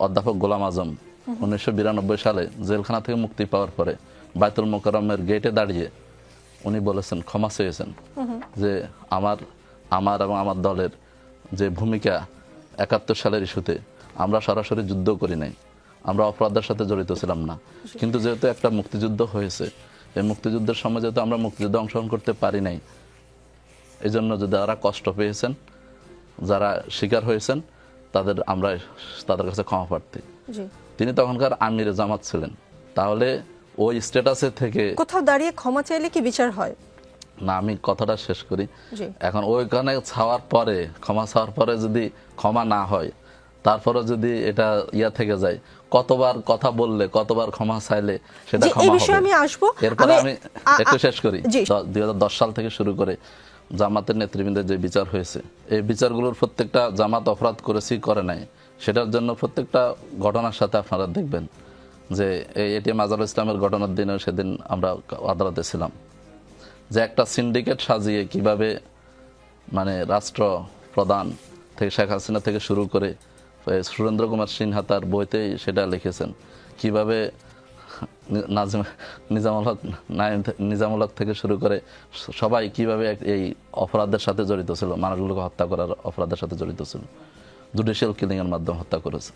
অধ্যাপক গোলাম আজম 1992 সালে জেলখানা থেকে মুক্তি পাওয়ার পরে বায়তুল মোকাররমের গেটে দাঁড়িয়ে উনি বলেছেন, ক্ষমা চেয়েছেন যে আমার এবং আমার দলের যে ভূমিকা 71 সালের ইস্যুতে আমরা সরাসরি যুদ্ধ করি নাই, আমরা অপরাধের সাথে জড়িত ছিলাম না, কিন্তু যেহেতু একটা মুক্তিযুদ্ধ হয়েছে, এই মুক্তিযুদ্ধের সময় যেহেতু আমরা মুক্তিযুদ্ধে অংশগ্রহণ করতে পারি নাই, এই জন্য যারা কষ্ট পেয়েছেন, যারা শিকার হয়েছেন, তাদের কাছে ক্ষমা প্রার্থী। তিনি তখনকার আমিরে জামাত ছিলেন। তাহলে ওই স্ট্যাটাসে থেকে কোথাও দাঁড়িয়ে ক্ষমা চাইলে কি বিচার হয় না? আমি কথাটা শেষ করি। এখন ওইখানে ছাওয়ার পরে, ক্ষমা চাওয়ার পরে যদি ক্ষমা না হয়, তারপরে যদি এটা থেকে যায়, কতবার কথা বললে, কতবার ক্ষমা চাইলে সেটা ক্ষমা হবে। আমি আসবো, এরপরে আমি একটু শেষ করি। 2010 সাল থেকে শুরু করে জামাতের নেতৃবৃন্দের যে বিচার হয়েছে, এই বিচারগুলোর প্রত্যেকটা জামাত অপরাধ করেছি, করে নাই, সেটার জন্য প্রত্যেকটা ঘটনার সাথে আপনারা দেখবেন যে এই এটিএম আজহারুল ইসলামের ঘটনার দিনেও সেদিন আমরা আদালতে ছিলাম, যে একটা সিন্ডিকেট সাজিয়ে কিভাবে মানে রাষ্ট্র প্রধান থেকে শেখ হাসিনা থেকে শুরু করে সুরেন্দ্র কুমার সিনহা তার বইতেই সেটা লিখেছেন, কিভাবে নিজামুল হক থেকে শুরু করে সবাই কিভাবে এই অপরাধের সাথে জড়িত ছিল, মানুষগুলোকে হত্যা করার অপরাধের সাথে জড়িত ছিল, জুডিশিয়াল কিলিং এর মাধ্যমে হত্যা করেছে।